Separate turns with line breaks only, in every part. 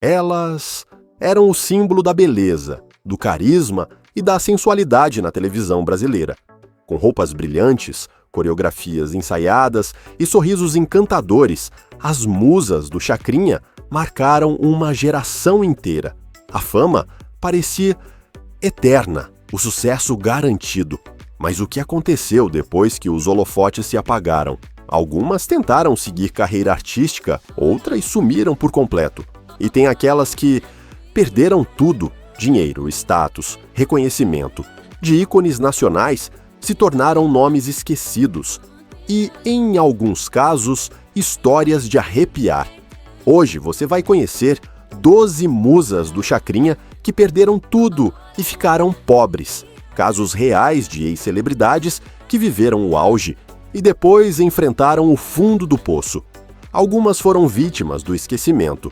Elas eram o símbolo da beleza, do carisma e da sensualidade na televisão brasileira. Com roupas brilhantes, coreografias ensaiadas e sorrisos encantadores, as musas do Chacrinha marcaram uma geração inteira. A fama parecia eterna, o sucesso garantido. Mas o que aconteceu depois que os holofotes se apagaram? Algumas tentaram seguir carreira artística, outras sumiram por completo. E tem aquelas que perderam tudo: dinheiro, status, reconhecimento. De ícones nacionais se tornaram nomes esquecidos e, em alguns casos, histórias de arrepiar. Hoje você vai conhecer 12 musas do Chacrinha que perderam tudo e ficaram pobres. Casos reais de ex-celebridades que viveram o auge e depois enfrentaram o fundo do poço. Algumas foram vítimas do esquecimento,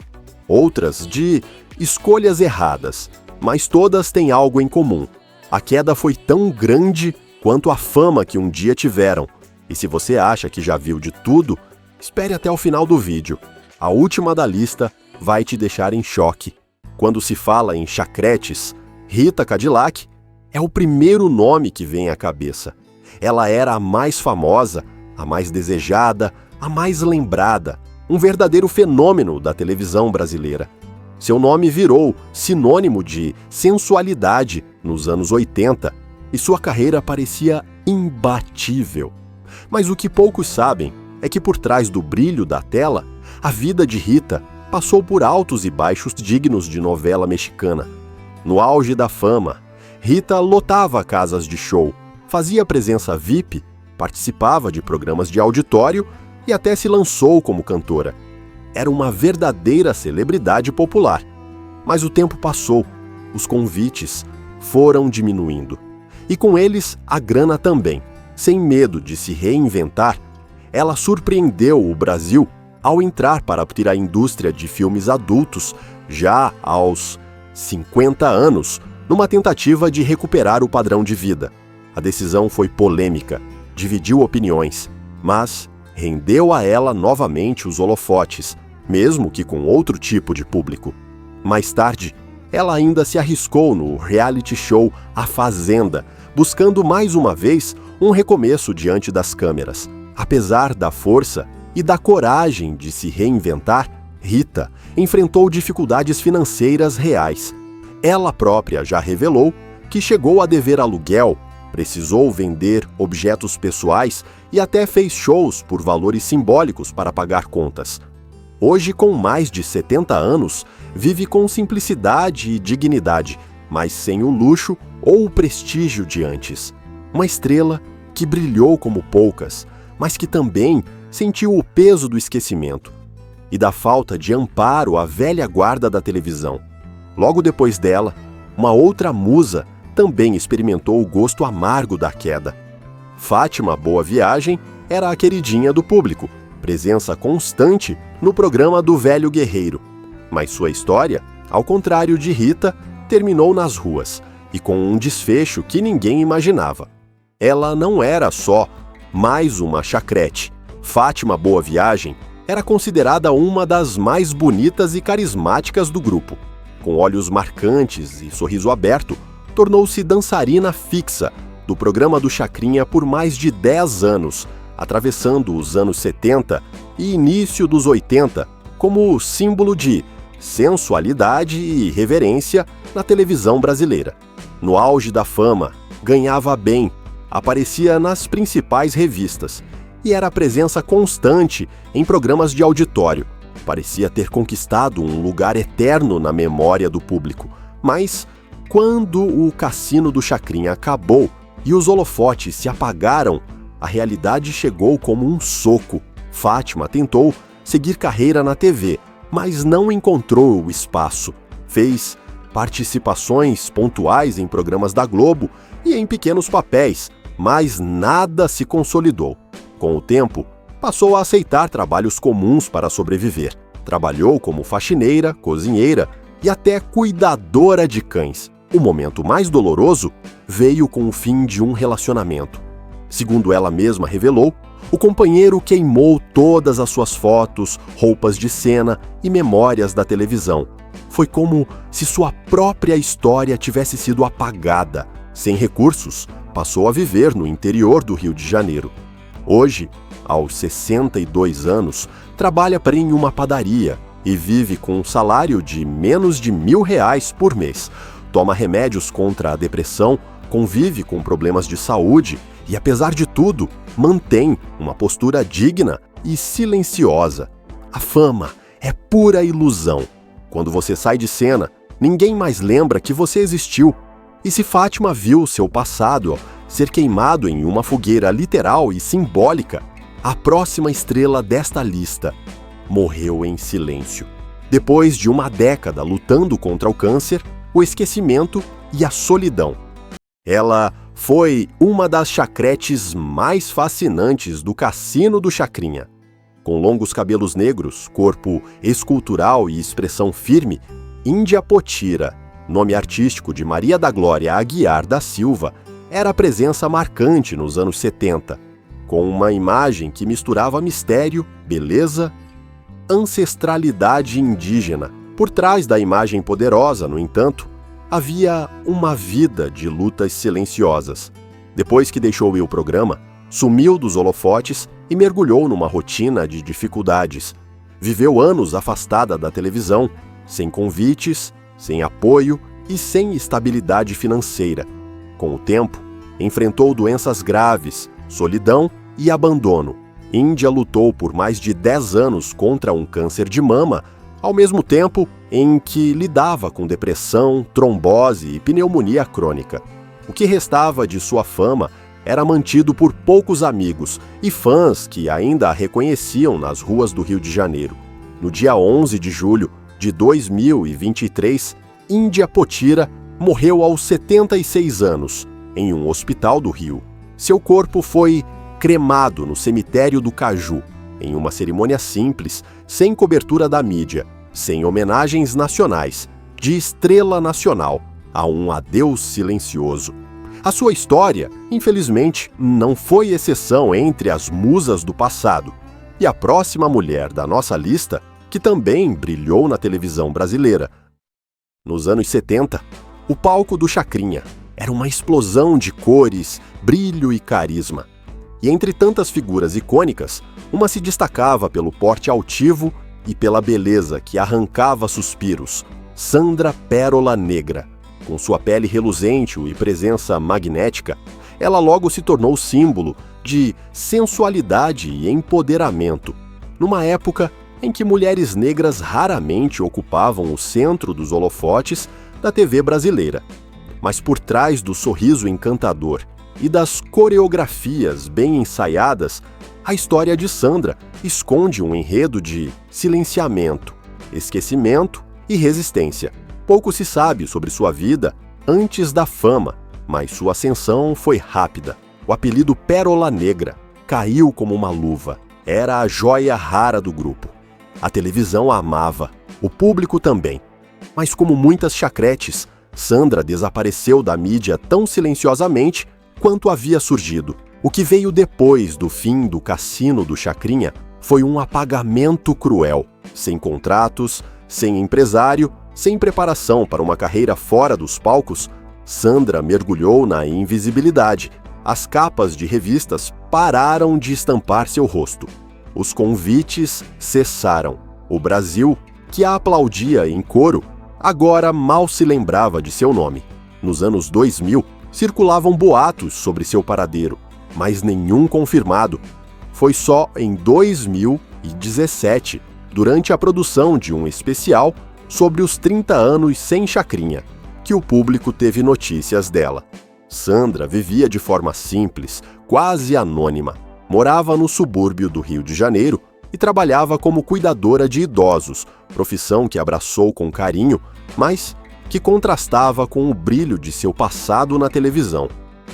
outras de escolhas erradas, mas todas têm algo em comum. A queda foi tão grande quanto a fama que um dia tiveram. E se você acha que já viu de tudo, espere até o final do vídeo. A última da lista vai te deixar em choque. Quando se fala em chacretes, Rita Cadillac é o primeiro nome que vem à cabeça. Ela era a mais famosa, a mais desejada, a mais lembrada, um verdadeiro fenômeno da televisão brasileira. Seu nome virou sinônimo de sensualidade nos anos 80 e sua carreira parecia imbatível. Mas o que poucos sabem é que por trás do brilho da tela, a vida de Rita passou por altos e baixos dignos de novela mexicana. No auge da fama, Rita lotava casas de show, fazia presença VIP, participava de programas de auditório e até se lançou como cantora. Era uma verdadeira celebridade popular. Mas o tempo passou, os convites foram diminuindo. E com eles, a grana também. Sem medo de se reinventar, ela surpreendeu o Brasil ao entrar para a indústria de filmes adultos já aos 50 anos, numa tentativa de recuperar o padrão de vida. A decisão foi polêmica, dividiu opiniões, mas rendeu a ela novamente os holofotes, mesmo que com outro tipo de público. Mais tarde, ela ainda se arriscou no reality show A Fazenda, buscando mais uma vez um recomeço diante das câmeras. Apesar da força e da coragem de se reinventar, Rita enfrentou dificuldades financeiras reais. Ela própria já revelou que chegou a dever aluguel, precisou vender objetos pessoais e até fez shows por valores simbólicos para pagar contas. Hoje, com mais de 70 anos, vive com simplicidade e dignidade, mas sem o luxo ou o prestígio de antes. Uma estrela que brilhou como poucas, mas que também sentiu o peso do esquecimento e da falta de amparo à velha guarda da televisão. Logo depois dela, uma outra musa também experimentou o gosto amargo da queda. Fátima Boa Viagem era a queridinha do público, presença constante no programa do Velho Guerreiro. Mas sua história, ao contrário de Rita, terminou nas ruas e com um desfecho que ninguém imaginava. Ela não era só mais uma chacrete. Fátima Boa Viagem era considerada uma das mais bonitas e carismáticas do grupo. Com olhos marcantes e sorriso aberto, tornou-se dançarina fixa do programa do Chacrinha por mais de 10 anos, atravessando os anos 70 e início dos 80 como símbolo de sensualidade e reverência na televisão brasileira. No auge da fama, ganhava bem, aparecia nas principais revistas e era presença constante em programas de auditório. Parecia ter conquistado um lugar eterno na memória do público. Mas, quando o cassino do Chacrinha acabou e os holofotes se apagaram, a realidade chegou como um soco. Fátima tentou seguir carreira na TV, mas não encontrou o espaço. Fez participações pontuais em programas da Globo e em pequenos papéis, mas nada se consolidou. Com o tempo, passou a aceitar trabalhos comuns para sobreviver. Trabalhou como faxineira, cozinheira e até cuidadora de cães. O momento mais doloroso veio com o fim de um relacionamento. Segundo ela mesma revelou, o companheiro queimou todas as suas fotos, roupas de cena e memórias da televisão. Foi como se sua própria história tivesse sido apagada. Sem recursos, passou a viver no interior do Rio de Janeiro. Hoje, aos 62 anos, trabalha em uma padaria e vive com um salário de menos de R$ 1.000 por mês. Toma remédios contra a depressão, convive com problemas de saúde e, apesar de tudo, mantém uma postura digna e silenciosa. A fama é pura ilusão. Quando você sai de cena, ninguém mais lembra que você existiu. E se Fátima viu seu passado ser queimado em uma fogueira literal e simbólica, a próxima estrela desta lista morreu em silêncio. Depois de uma década lutando contra o câncer, o esquecimento e a solidão. Ela foi uma das chacretes mais fascinantes do Cassino do Chacrinha. Com longos cabelos negros, corpo escultural e expressão firme, Índia Potira, nome artístico de Maria da Glória Aguiar da Silva, era a presença marcante nos anos 70, com uma imagem que misturava mistério, beleza, ancestralidade indígena. Por trás da imagem poderosa, no entanto, havia uma vida de lutas silenciosas. Depois que deixou o programa, sumiu dos holofotes e mergulhou numa rotina de dificuldades. Viveu anos afastada da televisão, sem convites, sem apoio e sem estabilidade financeira. Com o tempo, enfrentou doenças graves, solidão e abandono. Índia lutou por mais de 10 anos contra um câncer de mama, ao mesmo tempo em que lidava com depressão, trombose e pneumonia crônica. O que restava de sua fama era mantido por poucos amigos e fãs que ainda a reconheciam nas ruas do Rio de Janeiro. No dia 11 de julho de 2023, Índia Potira morreu aos 76 anos, em um hospital do Rio. Seu corpo foi cremado no cemitério do Caju, em uma cerimônia simples, sem cobertura da mídia, sem homenagens nacionais, de estrela nacional, a um adeus silencioso. A sua história, infelizmente, não foi exceção entre as musas do passado. E a próxima mulher da nossa lista, que também brilhou na televisão brasileira. Nos anos 70, o palco do Chacrinha era uma explosão de cores, brilho e carisma. E entre tantas figuras icônicas, uma se destacava pelo porte altivo e pela beleza que arrancava suspiros: Sandra Pérola Negra. Com sua pele reluzente e presença magnética, ela logo se tornou símbolo de sensualidade e empoderamento, numa época em que mulheres negras raramente ocupavam o centro dos holofotes da TV brasileira. Mas por trás do sorriso encantador e das coreografias bem ensaiadas, a história de Sandra esconde um enredo de silenciamento, esquecimento e resistência. Pouco se sabe sobre sua vida antes da fama, mas sua ascensão foi rápida. O apelido Pérola Negra caiu como uma luva. Era a joia rara do grupo. A televisão a amava, o público também. Mas como muitas chacretes, Sandra desapareceu da mídia tão silenciosamente quanto havia surgido. O que veio depois do fim do Cassino do Chacrinha foi um apagamento cruel, sem contratos, sem empresário, sem preparação para uma carreira fora dos palcos. Sandra mergulhou na invisibilidade. As capas de revistas pararam de estampar seu rosto. Os convites cessaram. O Brasil, que a aplaudia em coro, agora mal se lembrava de seu nome. Nos anos 2000, circulavam boatos sobre seu paradeiro, mas nenhum confirmado. Foi só em 2017, durante a produção de um especial sobre os 30 anos sem Chacrinha, que o público teve notícias dela. Sandra vivia de forma simples, quase anônima. Morava no subúrbio do Rio de Janeiro e trabalhava como cuidadora de idosos, profissão que abraçou com carinho, mas que contrastava com o brilho de seu passado na televisão.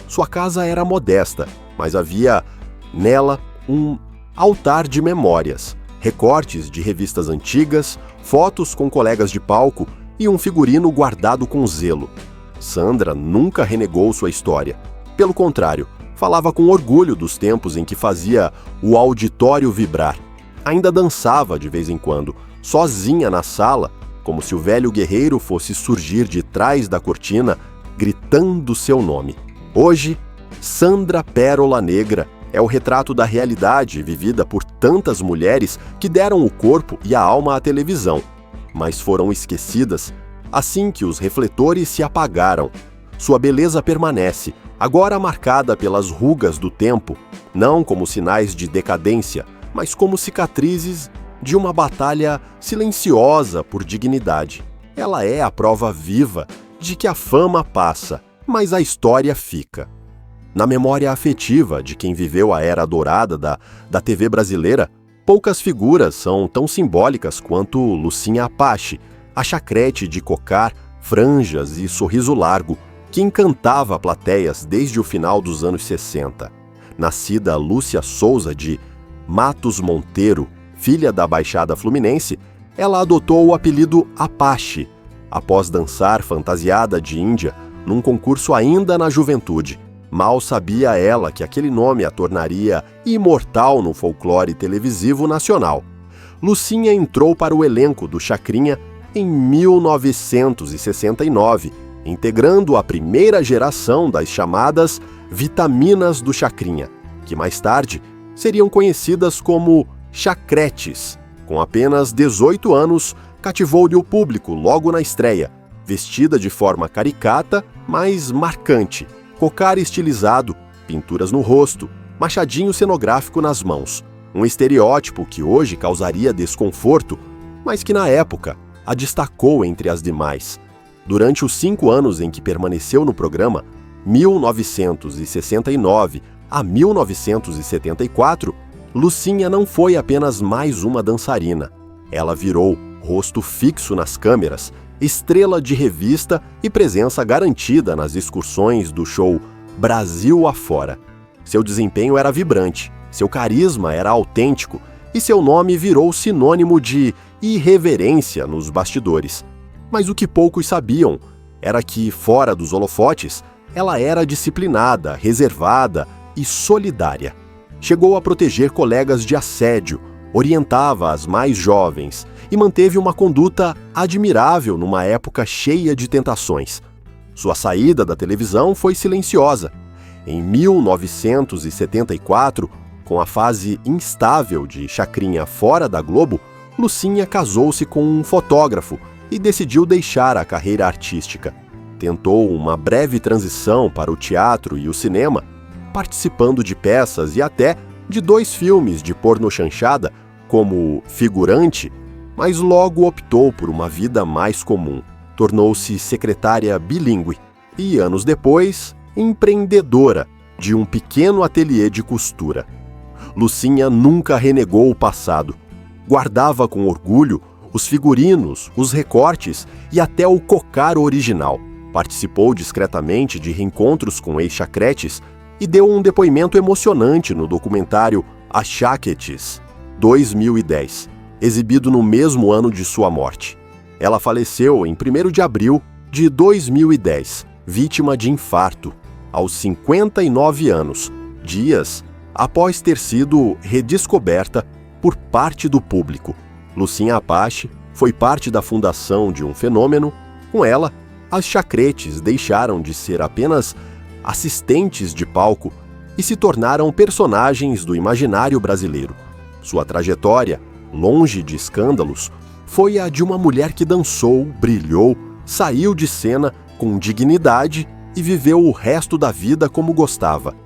Sua casa era modesta, mas havia nela um altar de memórias, recortes de revistas antigas, fotos com colegas de palco e um figurino guardado com zelo. Sandra nunca renegou sua história. Pelo contrário, falava com orgulho dos tempos em que fazia o auditório vibrar. Ainda dançava de vez em quando, sozinha na sala, como se o velho guerreiro fosse surgir de trás da cortina, gritando seu nome. Hoje, Sandra Pérola Negra é o retrato da realidade vivida por tantas mulheres que deram o corpo e a alma à televisão, mas foram esquecidas assim que os refletores se apagaram. Sua beleza permanece, agora marcada pelas rugas do tempo, não como sinais de decadência, mas como cicatrizes de uma batalha silenciosa por dignidade. Ela é a prova viva de que a fama passa, mas a história fica. Na memória afetiva de quem viveu a era dourada da TV brasileira, poucas figuras são tão simbólicas quanto Lucinha Apache, a chacrete de cocar, franjas e sorriso largo, que encantava plateias desde o final dos anos 60. Nascida Lúcia Souza de Matos Monteiro, filha da Baixada Fluminense, ela adotou o apelido Apache, após dançar fantasiada de índia num concurso ainda na juventude. Mal sabia ela que aquele nome a tornaria imortal no folclore televisivo nacional. Lucinha entrou para o elenco do Chacrinha em 1969, integrando a primeira geração das chamadas Vitaminas do Chacrinha, que mais tarde seriam conhecidas como chacretes. Com apenas 18 anos, cativou-lhe o público logo na estreia, vestida de forma caricata, mas marcante, cocar estilizado, pinturas no rosto, machadinho cenográfico nas mãos. Um estereótipo que hoje causaria desconforto, mas que na época a destacou entre as demais. Durante os 5 anos em que permaneceu no programa, 1969 a 1974, Lucinha não foi apenas mais uma dançarina. Ela virou rosto fixo nas câmeras, estrela de revista e presença garantida nas excursões do show Brasil Afora. Seu desempenho era vibrante, seu carisma era autêntico e seu nome virou sinônimo de irreverência nos bastidores. Mas o que poucos sabiam era que, fora dos holofotes, ela era disciplinada, reservada e solidária. Chegou a proteger colegas de assédio, orientava as mais jovens e manteve uma conduta admirável numa época cheia de tentações. Sua saída da televisão foi silenciosa. Em 1974, com a fase instável de Chacrinha fora da Globo, Lucinha casou-se com um fotógrafo e decidiu deixar a carreira artística. Tentou uma breve transição para o teatro e o cinema, participando de peças e até de 2 filmes de pornochanchada como figurante, mas logo optou por uma vida mais comum. Tornou-se secretária bilíngue e, anos depois, empreendedora de um pequeno ateliê de costura. Lucinha nunca renegou o passado. Guardava com orgulho os figurinos, os recortes e até o cocar original. Participou discretamente de reencontros com ex-chacretes e deu um depoimento emocionante no documentário As Chaquetes, 2010, exibido no mesmo ano de sua morte. Ela faleceu em 1º de abril de 2010, vítima de infarto, aos 59 anos, dias após ter sido redescoberta por parte do público. Lucinha Apache foi parte da fundação de um fenômeno. Com ela, as chacretes deixaram de ser apenas assistentes de palco e se tornaram personagens do imaginário brasileiro. Sua trajetória, longe de escândalos, foi a de uma mulher que dançou, brilhou, saiu de cena com dignidade e viveu o resto da vida como gostava.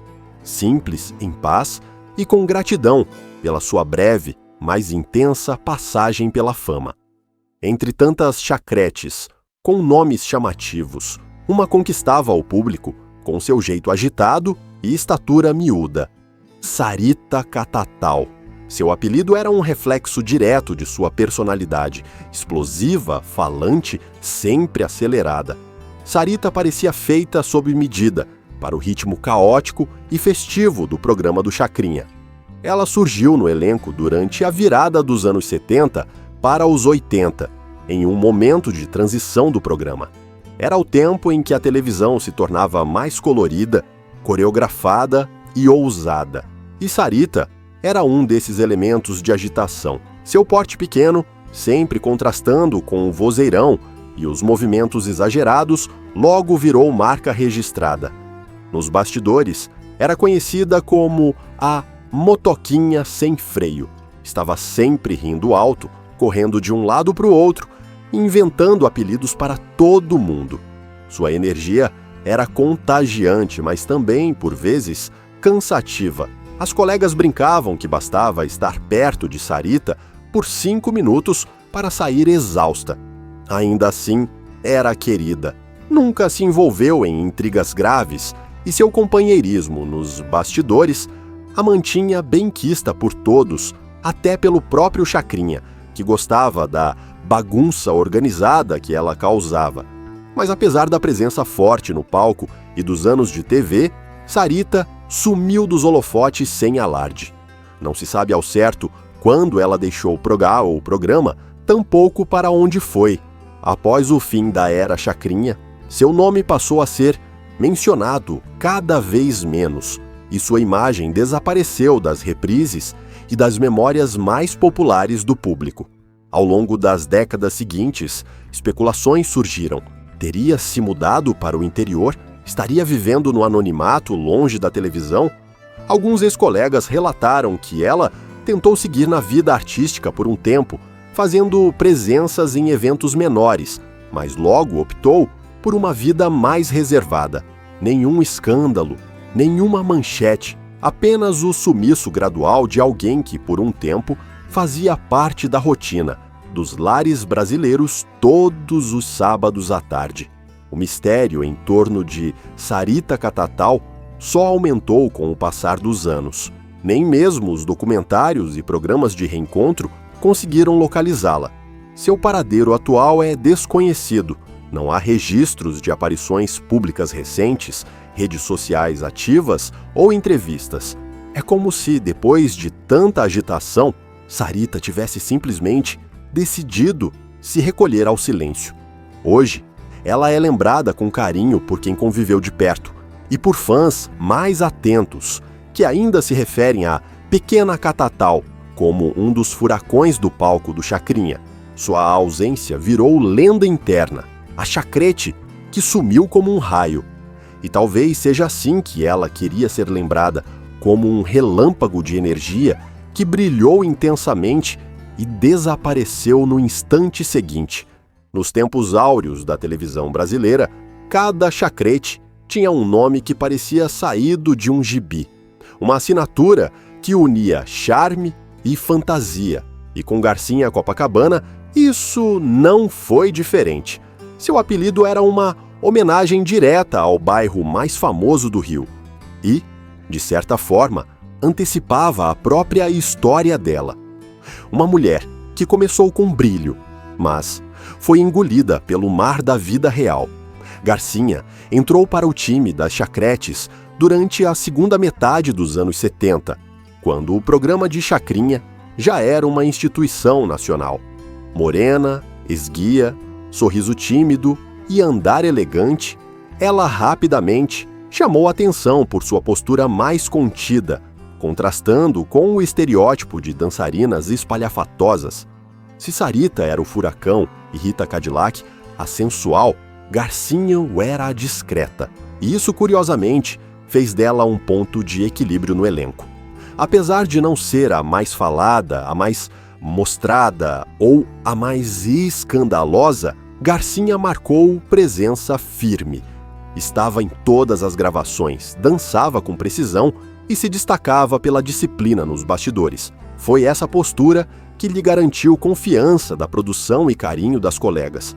Simples, em paz e com gratidão pela sua breve, mas intensa passagem pela fama. Entre tantas chacretes, com nomes chamativos, uma conquistava o público com seu jeito agitado e estatura miúda: Sarita Catatal. Seu apelido era um reflexo direto de sua personalidade, explosiva, falante, sempre acelerada. Sarita parecia feita sob medida, para o ritmo caótico e festivo do programa do Chacrinha. Ela surgiu no elenco durante a virada dos anos 70 para os 80, em um momento de transição do programa. Era o tempo em que a televisão se tornava mais colorida, coreografada e ousada. E Sarita era um desses elementos de agitação. Seu porte pequeno, sempre contrastando com o vozeirão, e os movimentos exagerados logo virou marca registrada. Nos bastidores, era conhecida como a motoquinha sem freio. Estava sempre rindo alto, correndo de um lado para o outro, inventando apelidos para todo mundo. Sua energia era contagiante, mas também, por vezes, cansativa. As colegas brincavam que bastava estar perto de Sarita por 5 minutos para sair exausta. Ainda assim, era querida. Nunca se envolveu em intrigas graves e seu companheirismo nos bastidores a mantinha benquista por todos, até pelo próprio Chacrinha, que gostava da bagunça organizada que ela causava. Mas apesar da presença forte no palco e dos anos de TV, Sarita sumiu dos holofotes sem alarde. Não se sabe ao certo quando ela deixou o programa, tampouco para onde foi. Após o fim da era Chacrinha, seu nome passou a ser mencionado cada vez menos, e sua imagem desapareceu das reprises e das memórias mais populares do público. Ao longo das décadas seguintes, especulações surgiram. Teria se mudado para o interior? Estaria vivendo no anonimato, longe da televisão? Alguns ex-colegas relataram que ela tentou seguir na vida artística por um tempo, fazendo presenças em eventos menores, mas logo optou por uma vida mais reservada. Nenhum escândalo, nenhuma manchete, apenas o sumiço gradual de alguém que, por um tempo, fazia parte da rotina dos lares brasileiros todos os sábados à tarde. O mistério em torno de Sarita Catatal só aumentou com o passar dos anos. Nem mesmo os documentários e programas de reencontro conseguiram localizá-la. Seu paradeiro atual é desconhecido. Não há registros de aparições públicas recentes, redes sociais ativas ou entrevistas. É como se, depois de tanta agitação, Sarita tivesse simplesmente decidido se recolher ao silêncio. Hoje, ela é lembrada com carinho por quem conviveu de perto e por fãs mais atentos, que ainda se referem a Pequena Catatal como um dos furacões do palco do Chacrinha. Sua ausência virou lenda interna, a chacrete que sumiu como um raio. E talvez seja assim que ela queria ser lembrada, como um relâmpago de energia que brilhou intensamente e desapareceu no instante seguinte. Nos tempos áureos da televisão brasileira, cada chacrete tinha um nome que parecia saído de um gibi. Uma assinatura que unia charme e fantasia. E com Garcinha Copacabana, isso não foi diferente. Seu apelido era uma homenagem direta ao bairro mais famoso do Rio. E, de certa forma, antecipava a própria história dela. Uma mulher que começou com brilho, mas foi engolida pelo mar da vida real. Garcinha entrou para o time das chacretes durante a segunda metade dos anos 70, quando o programa de Chacrinha já era uma instituição nacional. Morena, esguia, sorriso tímido e andar elegante, ela rapidamente chamou atenção por sua postura mais contida, contrastando com o estereótipo de dançarinas espalhafatosas. Se Sarita era o furacão e Rita Cadillac a sensual, Garcinha era a discreta. E isso, curiosamente, fez dela um ponto de equilíbrio no elenco. Apesar de não ser a mais falada, a mais mostrada ou a mais escandalosa, Garcinha marcou presença firme. Estava em todas as gravações, dançava com precisão e se destacava pela disciplina nos bastidores. Foi essa postura que lhe garantiu confiança da produção e carinho das colegas.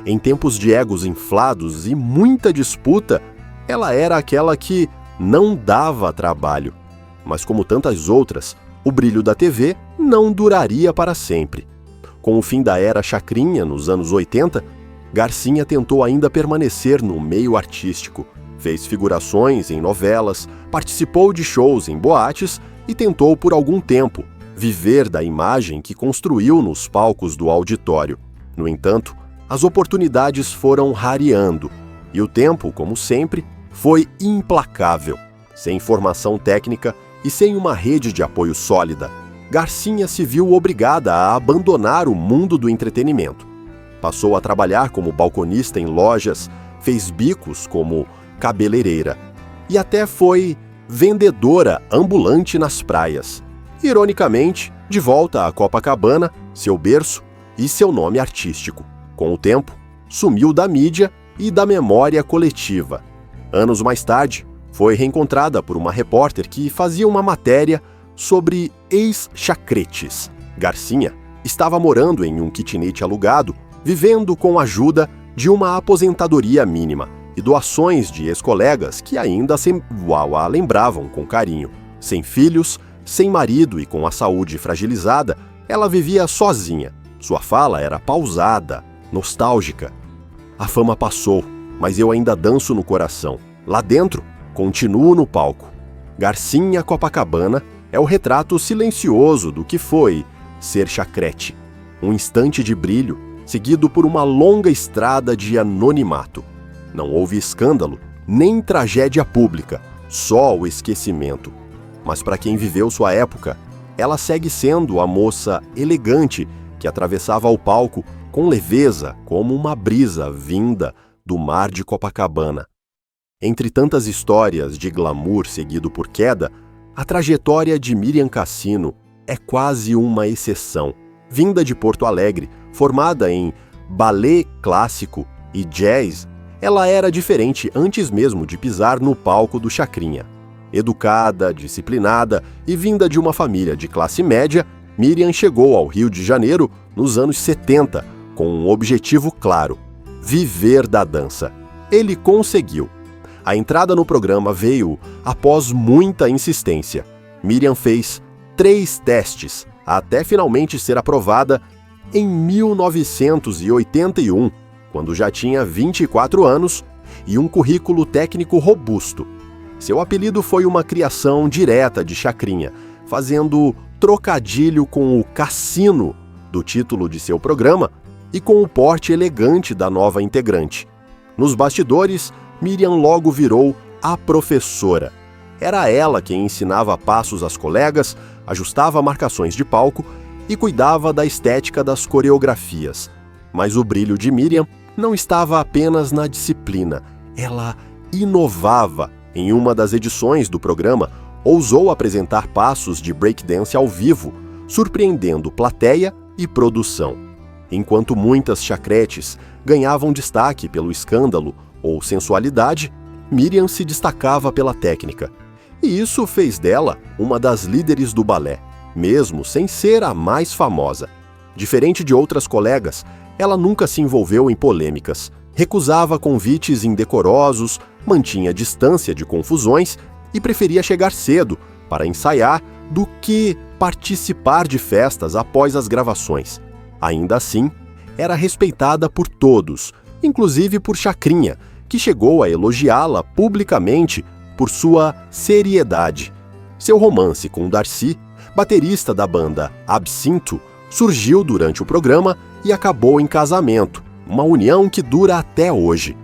Em tempos de egos inflados e muita disputa, ela era aquela que não dava trabalho. Mas como tantas outras, o brilho da TV não duraria para sempre. Com o fim da era Chacrinha, nos anos 80, Garcinha tentou ainda permanecer no meio artístico. Fez figurações em novelas, participou de shows em boates e tentou por algum tempo viver da imagem que construiu nos palcos do auditório. No entanto, as oportunidades foram rareando e o tempo, como sempre, foi implacável. Sem formação técnica e sem uma rede de apoio sólida, Garcinha se viu obrigada a abandonar o mundo do entretenimento. Passou a trabalhar como balconista em lojas, fez bicos como cabeleireira e até foi vendedora ambulante nas praias. Ironicamente, de volta a Copacabana, seu berço e seu nome artístico. Com o tempo, sumiu da mídia e da memória coletiva. Anos mais tarde, foi reencontrada por uma repórter que fazia uma matéria sobre ex-chacretes. Garcinha estava morando em um kitnet alugado, vivendo com a ajuda de uma aposentadoria mínima e doações de ex-colegas que ainda a lembravam com carinho. Sem filhos, sem marido e com a saúde fragilizada, ela vivia sozinha. Sua fala era pausada, nostálgica. A fama passou, mas eu ainda danço no coração. Lá dentro, continuo no palco. Garcinha Copacabana é o retrato silencioso do que foi ser chacrete. Um instante de brilho, seguido por uma longa estrada de anonimato. Não houve escândalo, nem tragédia pública, só o esquecimento. Mas para quem viveu sua época, ela segue sendo a moça elegante que atravessava o palco com leveza como uma brisa vinda do mar de Copacabana. Entre tantas histórias de glamour seguido por queda, a trajetória de Miriam Cassino é quase uma exceção. Vinda de Porto Alegre, formada em ballet clássico e jazz, ela era diferente antes mesmo de pisar no palco do Chacrinha. Educada, disciplinada e vinda de uma família de classe média, Miriam chegou ao Rio de Janeiro nos anos 70 com um objetivo claro: viver da dança. Ele conseguiu. A entrada no programa veio após muita insistência. Miriam fez 3 testes até finalmente ser aprovada em 1981, quando já tinha 24 anos e um currículo técnico robusto. Seu apelido foi uma criação direta de Chacrinha, fazendo trocadilho com o Cassino do título de seu programa e com o porte elegante da nova integrante. Nos bastidores, Miriam logo virou a professora. Era ela quem ensinava passos às colegas, ajustava marcações de palco e cuidava da estética das coreografias. Mas o brilho de Miriam não estava apenas na disciplina. Ela inovava. Em uma das edições do programa, ousou apresentar passos de breakdance ao vivo, surpreendendo plateia e produção. Enquanto muitas chacretes ganhavam destaque pelo escândalo ou sensualidade, Miriam se destacava pela técnica. E isso fez dela uma das líderes do balé, mesmo sem ser a mais famosa. Diferente de outras colegas, ela nunca se envolveu em polêmicas, recusava convites indecorosos, mantinha distância de confusões e preferia chegar cedo para ensaiar do que participar de festas após as gravações. Ainda assim, era respeitada por todos, inclusive por Chacrinha, que chegou a elogiá-la publicamente por sua seriedade. Seu romance com Darcy, baterista da banda Absinto, surgiu durante o programa e acabou em casamento, uma união que dura até hoje.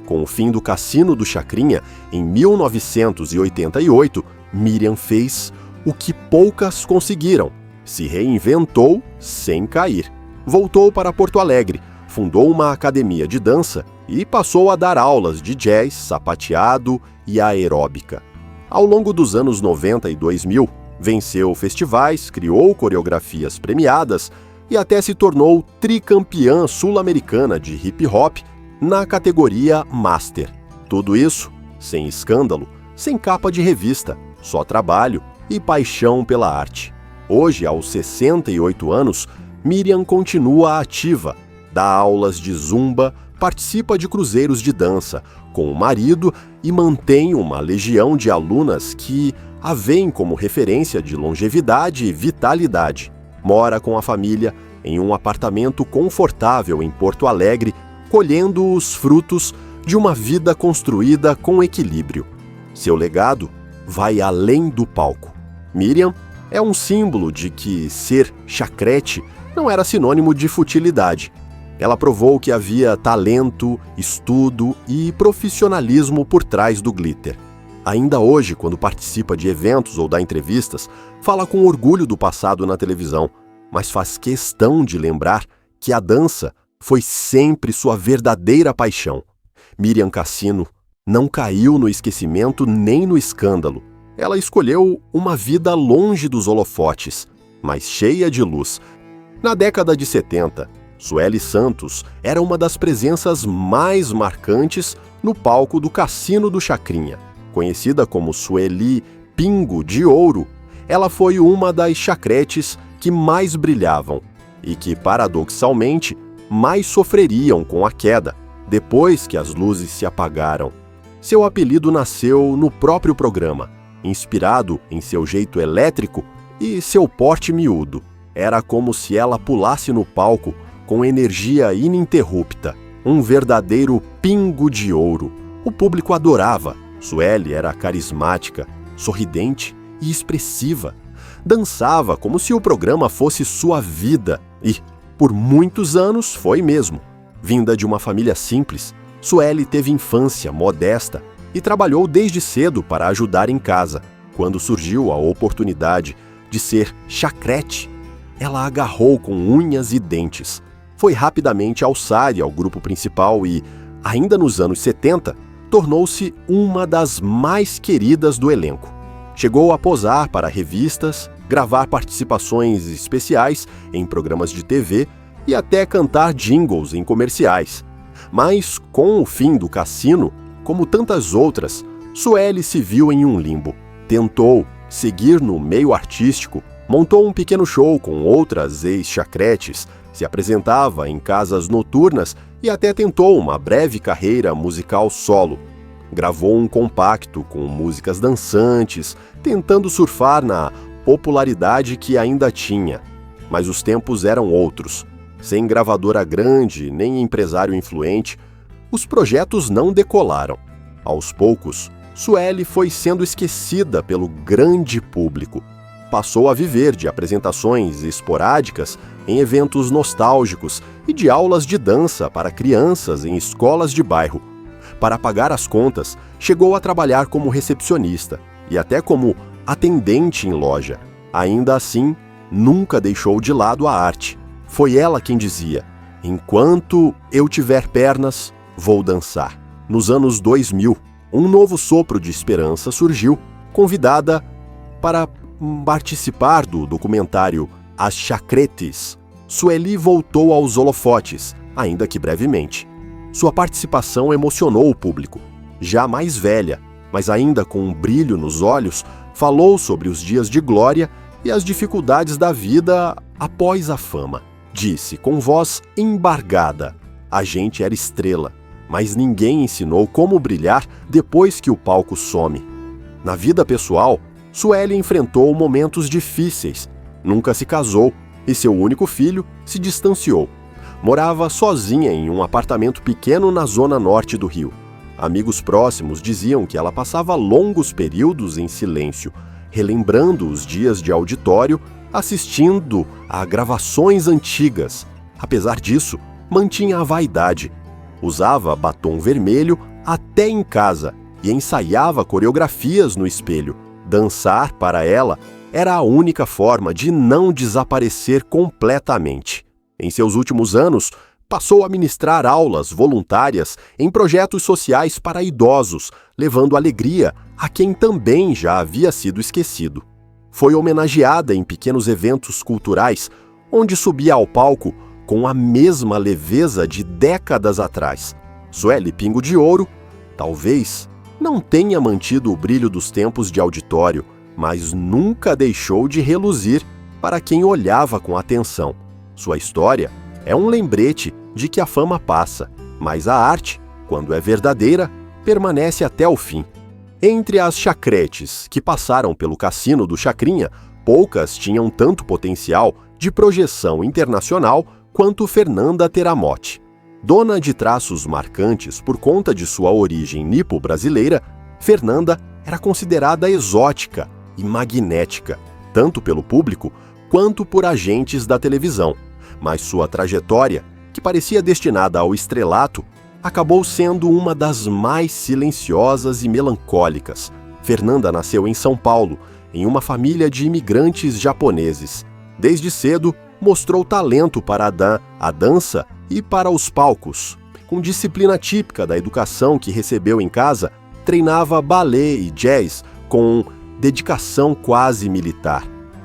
Com o fim do Cassino do Chacrinha, em 1988, Miriam fez o que poucas conseguiram: se reinventou sem cair. Voltou para Porto Alegre, fundou uma academia de dança e passou a dar aulas de jazz, sapateado e aeróbica. Ao longo dos anos 90 e 2000, venceu festivais, criou coreografias premiadas e até se tornou tricampeã sul-americana de hip-hop na categoria Master. Tudo isso sem escândalo, sem capa de revista, só trabalho e paixão pela arte. Hoje, aos 68 anos, Miriam continua ativa, dá aulas de zumba, participa de cruzeiros de dança com o marido e mantém uma legião de alunas que a veem como referência de longevidade e vitalidade. Mora com a família em um apartamento confortável em Porto Alegre, colhendo os frutos de uma vida construída com equilíbrio. Seu legado vai além do palco. Miriam é um símbolo de que ser chacrete não era sinônimo de futilidade. Ela provou que havia talento, estudo e profissionalismo por trás do glitter. Ainda hoje, quando participa de eventos ou dá entrevistas, fala com orgulho do passado na televisão, mas faz questão de lembrar que a dança foi sempre sua verdadeira paixão. Miriam Cassino não caiu no esquecimento nem no escândalo. Ela escolheu uma vida longe dos holofotes, mas cheia de luz. Na década de 70, Sueli Santos era uma das presenças mais marcantes no palco do Cassino do Chacrinha. Conhecida como Sueli Pingo de Ouro, ela foi uma das chacretes que mais brilhavam e que, paradoxalmente, mais sofreriam com a queda, depois que as luzes se apagaram. Seu apelido nasceu no próprio programa, inspirado em seu jeito elétrico e seu porte miúdo. Era como se ela pulasse no palco com energia ininterrupta, um verdadeiro pingo de ouro. O público adorava. Sueli era carismática, sorridente e expressiva. Dançava como se o programa fosse sua vida e, por muitos anos, foi mesmo. Vinda de uma família simples, Sueli teve infância modesta e trabalhou desde cedo para ajudar em casa. Quando surgiu a oportunidade de ser chacrete, ela agarrou com unhas e dentes. Foi rapidamente alçada ao grupo principal e, ainda nos anos 70, tornou-se uma das mais queridas do elenco. Chegou a posar para revistas, gravar participações especiais em programas de TV e até cantar jingles em comerciais. Mas, com o fim do Cassino, como tantas outras, Sueli se viu em um limbo. Tentou seguir no meio artístico, montou um pequeno show com outras ex-chacretes, se apresentava em casas noturnas e até tentou uma breve carreira musical solo. Gravou um compacto com músicas dançantes, tentando surfar na popularidade que ainda tinha. Mas os tempos eram outros. Sem gravadora grande nem empresário influente, os projetos não decolaram. Aos poucos, Sueli foi sendo esquecida pelo grande público. Passou a viver de apresentações esporádicas em eventos nostálgicos e de aulas de dança para crianças em escolas de bairro. Para pagar as contas, chegou a trabalhar como recepcionista e até como atendente em loja. Ainda assim, nunca deixou de lado a arte. Foi ela quem dizia: "Enquanto eu tiver pernas, vou dançar." Nos anos 2000, um novo sopro de esperança surgiu, convidada para participar do documentário As Chacretes. Sueli voltou aos holofotes, ainda que brevemente. Sua participação emocionou o público. Já mais velha, mas ainda com um brilho nos olhos, falou sobre os dias de glória e as dificuldades da vida após a fama. Disse com voz embargada: "A gente era estrela, mas ninguém ensinou como brilhar depois que o palco some." Na vida pessoal, Sueli enfrentou momentos difíceis. Nunca se casou e seu único filho se distanciou. Morava sozinha em um apartamento pequeno na zona norte do Rio. Amigos próximos diziam que ela passava longos períodos em silêncio, relembrando os dias de auditório, assistindo a gravações antigas. Apesar disso, mantinha a vaidade. Usava batom vermelho até em casa e ensaiava coreografias no espelho. Dançar, para ela, era a única forma de não desaparecer completamente. Em seus últimos anos, passou a ministrar aulas voluntárias em projetos sociais para idosos, levando alegria a quem também já havia sido esquecido. Foi homenageada em pequenos eventos culturais, onde subia ao palco com a mesma leveza de décadas atrás. Sueli Pingo de Ouro, talvez, não tenha mantido o brilho dos tempos de auditório, mas nunca deixou de reluzir para quem olhava com atenção. Sua história é um lembrete de que a fama passa, mas a arte, quando é verdadeira, permanece até o fim. Entre as chacretes que passaram pelo Cassino do Chacrinha, poucas tinham tanto potencial de projeção internacional quanto Fernanda Teramotti. Dona de traços marcantes por conta de sua origem nipo-brasileira, Fernanda era considerada exótica e magnética, tanto pelo público quanto por agentes da televisão. Mas sua trajetória, que parecia destinada ao estrelato, acabou sendo uma das mais silenciosas e melancólicas. Fernanda nasceu em São Paulo, em uma família de imigrantes japoneses. Desde cedo, mostrou talento para a dança e para os palcos. Com disciplina típica da educação que recebeu em casa, treinava balé e jazz com dedicação quase militar.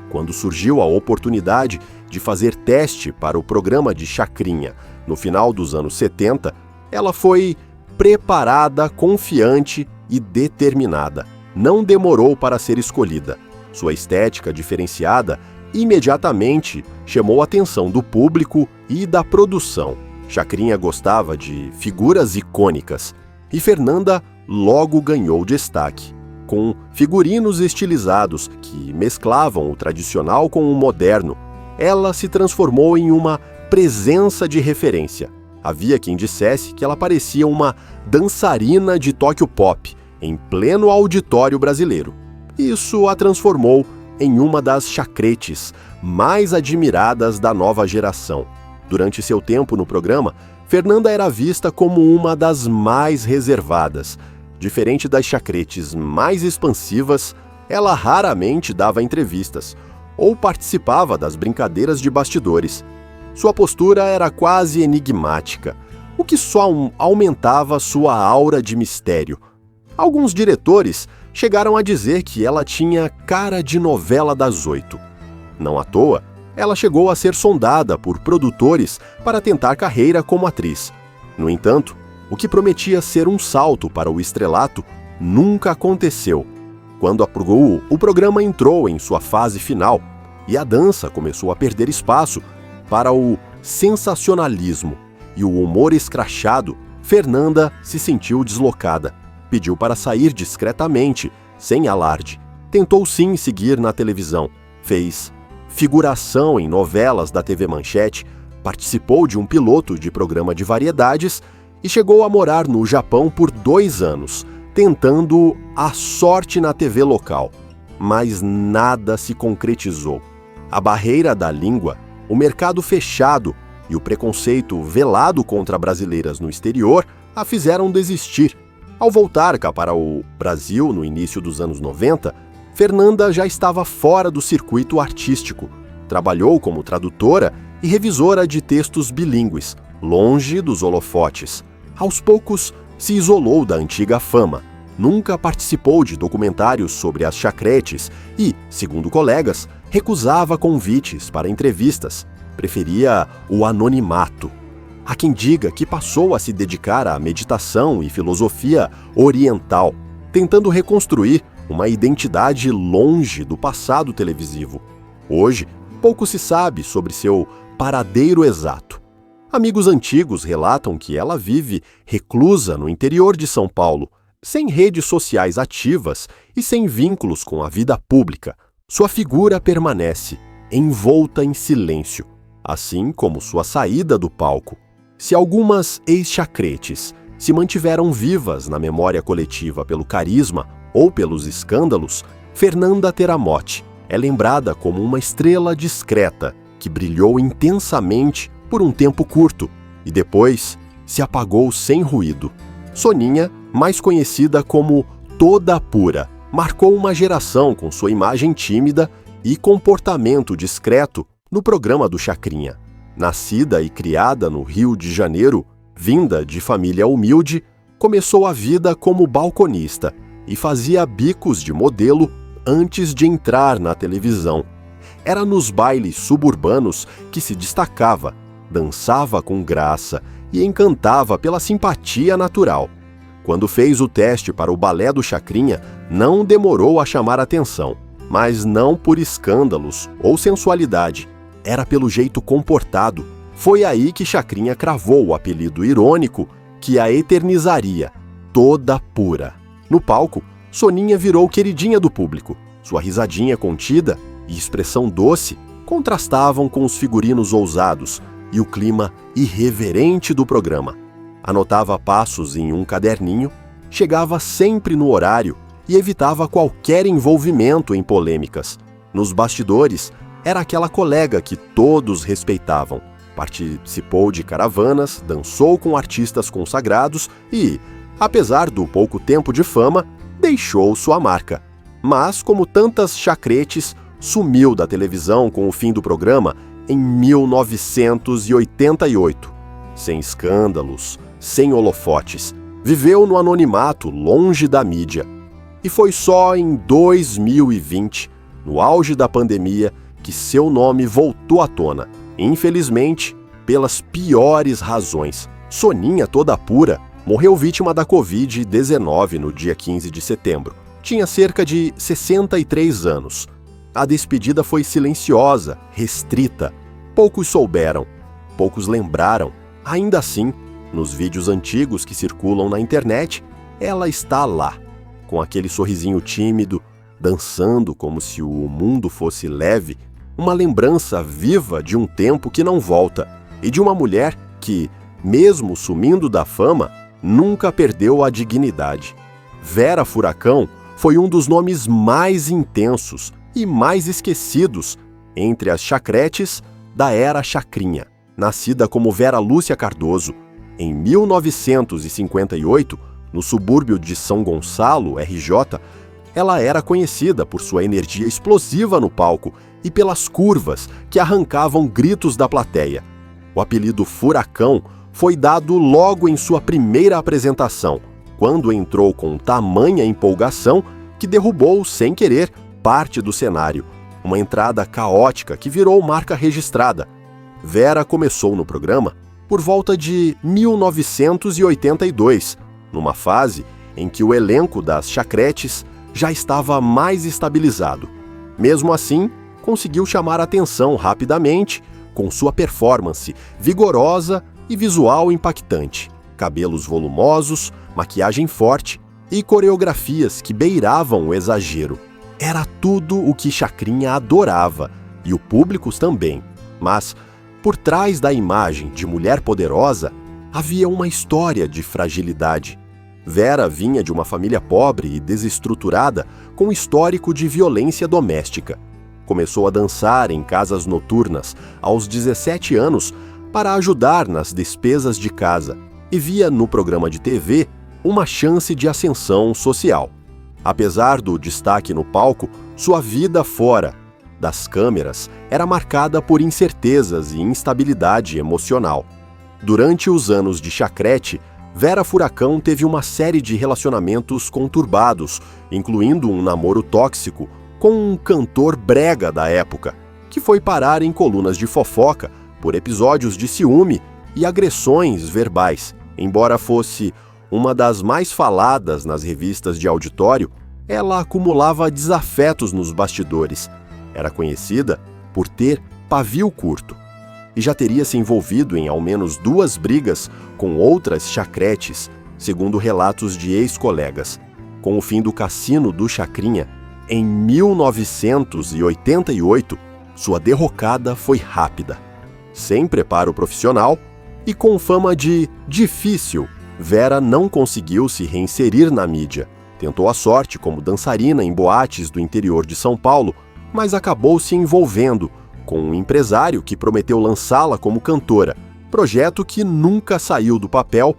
Quando surgiu a oportunidade de fazer teste para o programa de Chacrinha, no final dos anos 70, ela foi preparada, confiante e determinada. Não demorou para ser escolhida. Sua estética diferenciada imediatamente chamou a atenção do público e da produção. Chacrinha gostava de figuras icônicas e Fernanda logo ganhou destaque. Com figurinos estilizados que mesclavam o tradicional com o moderno, ela se transformou em uma presença de referência. Havia quem dissesse que ela parecia uma dançarina de Tóquio Pop, em pleno auditório brasileiro. Isso a transformou em uma das chacretes mais admiradas da nova geração. Durante seu tempo no programa, Fernanda era vista como uma das mais reservadas. Diferente das chacretes mais expansivas, ela raramente dava entrevistas ou participava das brincadeiras de bastidores. Sua postura era quase enigmática, o que só aumentava sua aura de mistério. Alguns diretores chegaram a dizer que ela tinha cara de novela das 8. Não à toa, ela chegou a ser sondada por produtores para tentar carreira como atriz. No entanto, o que prometia ser um salto para o estrelato nunca aconteceu. Quando o programa entrou em sua fase final e a dança começou a perder espaço para o sensacionalismo e o humor escrachado, Fernanda se sentiu deslocada. Pediu para sair discretamente, sem alarde. Tentou sim seguir na televisão. Fez figuração em novelas da TV Manchete, participou de um piloto de programa de variedades e chegou a morar no Japão por 2 anos, tentando a sorte na TV local. Mas nada se concretizou. A barreira da língua, o mercado fechado e o preconceito velado contra brasileiras no exterior a fizeram desistir. Ao voltar cá para o Brasil no início dos anos 90, Fernanda já estava fora do circuito artístico. Trabalhou como tradutora e revisora de textos bilíngues, longe dos holofotes. Aos poucos, se isolou da antiga fama. Nunca participou de documentários sobre as chacretes e, segundo colegas, recusava convites para entrevistas. Preferia o anonimato. Há quem diga que passou a se dedicar à meditação e filosofia oriental, tentando reconstruir uma identidade longe do passado televisivo. Hoje, pouco se sabe sobre seu paradeiro exato. Amigos antigos relatam que ela vive reclusa no interior de São Paulo, sem redes sociais ativas e sem vínculos com a vida pública. Sua figura permanece, envolta em silêncio, assim como sua saída do palco. Se algumas ex-chacretes se mantiveram vivas na memória coletiva pelo carisma ou pelos escândalos, Fernanda Teramotti é lembrada como uma estrela discreta que brilhou intensamente por um tempo curto e depois se apagou sem ruído. Soninha, mais conhecida como Toda Pura, marcou uma geração com sua imagem tímida e comportamento discreto no programa do Chacrinha. Nascida e criada no Rio de Janeiro, vinda de família humilde, começou a vida como balconista e fazia bicos de modelo antes de entrar na televisão. Era nos bailes suburbanos que se destacava, dançava com graça e encantava pela simpatia natural. Quando fez o teste para o balé do Chacrinha, não demorou a chamar atenção, mas não por escândalos ou sensualidade. Era pelo jeito comportado. Foi aí que Chacrinha cravou o apelido irônico que a eternizaria, Toda Pura. No palco, Soninha virou queridinha do público. Sua risadinha contida e expressão doce contrastavam com os figurinos ousados e o clima irreverente do programa. Anotava passos em um caderninho, chegava sempre no horário e evitava qualquer envolvimento em polêmicas. Nos bastidores, era aquela colega que todos respeitavam. Participou de caravanas, dançou com artistas consagrados e, apesar do pouco tempo de fama, deixou sua marca. Mas, como tantas chacretes, sumiu da televisão com o fim do programa em 1988. Sem escândalos, sem holofotes. Viveu no anonimato, longe da mídia. E foi só em 2020, no auge da pandemia, que seu nome voltou à tona. Infelizmente, pelas piores razões. Soninha toda pura morreu vítima da Covid-19 no dia 15 de setembro. Tinha cerca de 63 anos. A despedida foi silenciosa, restrita. Poucos souberam, poucos lembraram. Ainda assim, nos vídeos antigos que circulam na internet, ela está lá, com aquele sorrisinho tímido, dançando como se o mundo fosse leve, uma lembrança viva de um tempo que não volta e de uma mulher que, mesmo sumindo da fama, nunca perdeu a dignidade. Vera Furacão foi um dos nomes mais intensos e mais esquecidos entre as chacretes da era chacrinha. Nascida como Vera Lúcia Cardoso, em 1958, no subúrbio de São Gonçalo, RJ, ela era conhecida por sua energia explosiva no palco e pelas curvas que arrancavam gritos da plateia. O apelido Furacão foi dado logo em sua primeira apresentação, quando entrou com tamanha empolgação que derrubou, sem querer, parte do cenário. Uma entrada caótica que virou marca registrada. Vera começou no programa por volta de 1982, numa fase em que o elenco das chacretes já estava mais estabilizado. Mesmo assim, conseguiu chamar a atenção rapidamente com sua performance vigorosa e visual impactante. Cabelos volumosos, maquiagem forte e coreografias que beiravam o exagero. Era tudo o que Chacrinha adorava, e o público também. Mas, por trás da imagem de mulher poderosa, havia uma história de fragilidade. Vera vinha de uma família pobre e desestruturada com histórico de violência doméstica. Começou a dançar em casas noturnas aos 17 anos para ajudar nas despesas de casa e via no programa de TV uma chance de ascensão social. Apesar do destaque no palco, sua vida fora das câmeras era marcada por incertezas e instabilidade emocional. Durante os anos de chacrete, Vera Furacão teve uma série de relacionamentos conturbados, incluindo um namoro tóxico com um cantor brega da época, que foi parar em colunas de fofoca por episódios de ciúme e agressões verbais. Embora fosse uma das mais faladas nas revistas de auditório, ela acumulava desafetos nos bastidores. Era conhecida por ter pavio curto e já teria se envolvido em ao menos 2 brigas com outras chacretes, segundo relatos de ex-colegas. Com o fim do Cassino do Chacrinha, em 1988, sua derrocada foi rápida. Sem preparo profissional e com fama de difícil, Vera não conseguiu se reinserir na mídia. Tentou a sorte como dançarina em boates do interior de São Paulo, mas acabou se envolvendo com um empresário que prometeu lançá-la como cantora, projeto que nunca saiu do papel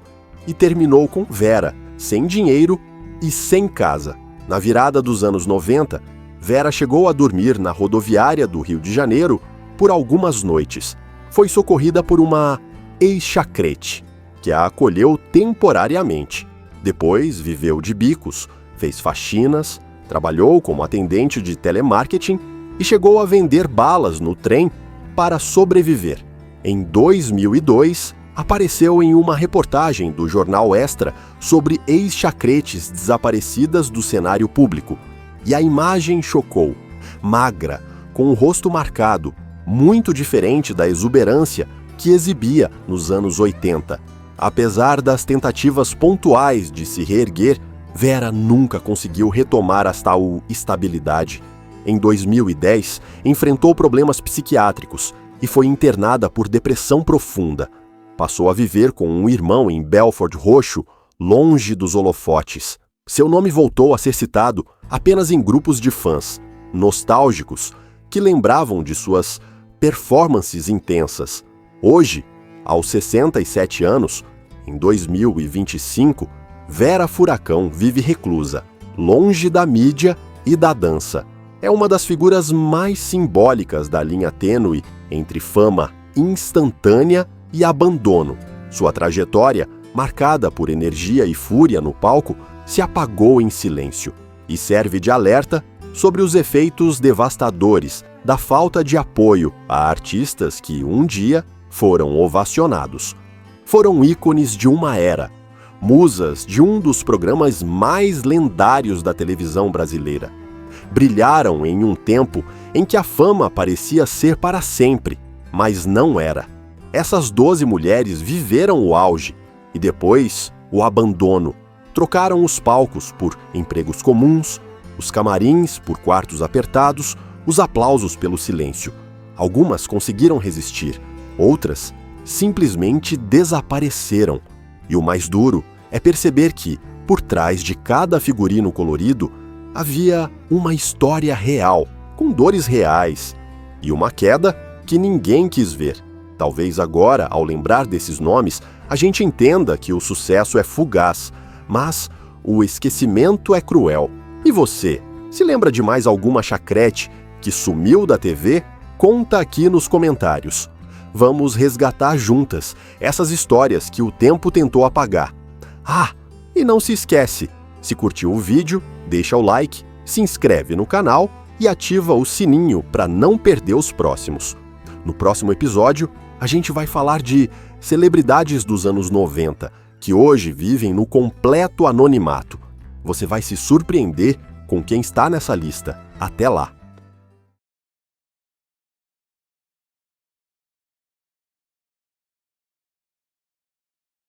e terminou com Vera, sem dinheiro e sem casa. Na virada dos anos 90, Vera chegou a dormir na rodoviária do Rio de Janeiro por algumas noites. Foi socorrida por uma ex-chacrete, que a acolheu temporariamente. Depois viveu de bicos, fez faxinas, trabalhou como atendente de telemarketing e chegou a vender balas no trem para sobreviver. Em 2002, apareceu em uma reportagem do jornal Extra sobre ex-chacretes desaparecidas do cenário público. E a imagem chocou. Magra, com o rosto marcado, muito diferente da exuberância que exibia nos anos 80. Apesar das tentativas pontuais de se reerguer, Vera nunca conseguiu retomar a tal estabilidade. Em 2010, enfrentou problemas psiquiátricos e foi internada por depressão profunda. Passou a viver com um irmão em Belford Roxo, longe dos holofotes. Seu nome voltou a ser citado apenas em grupos de fãs, nostálgicos, que lembravam de suas performances intensas. Hoje, aos 67 anos, em 2025, Vera Furacão vive reclusa. longe da mídia e da dança. É uma das figuras mais simbólicas da linha tênue entre fama instantânea e abandono. Sua trajetória, marcada por energia e fúria no palco, se apagou em silêncio e serve de alerta sobre os efeitos devastadores da falta de apoio a artistas que um dia foram ovacionados. Foram ícones de uma era, musas de um dos programas mais lendários da televisão brasileira. Brilharam em um tempo em que a fama parecia ser para sempre, mas não era. Essas 12 mulheres viveram o auge e depois o abandono. Trocaram os palcos por empregos comuns, os camarins por quartos apertados, os aplausos pelo silêncio. Algumas conseguiram resistir, outras simplesmente desapareceram. E o mais duro é perceber que, por trás de cada figurino colorido, havia uma história real, com dores reais, e uma queda que ninguém quis ver. Talvez agora, ao lembrar desses nomes, a gente entenda que o sucesso é fugaz, mas o esquecimento é cruel. E você, se lembra de mais alguma chacrete que sumiu da TV? Conta aqui nos comentários. Vamos resgatar juntas essas histórias que o tempo tentou apagar. Ah, e não se esquece, se curtiu o vídeo, deixa o like, se inscreve no canal e ativa o sininho para não perder os próximos. No próximo episódio, a gente vai falar de celebridades dos anos 90, que hoje vivem no completo anonimato. Você vai se surpreender com quem está nessa lista. Até lá!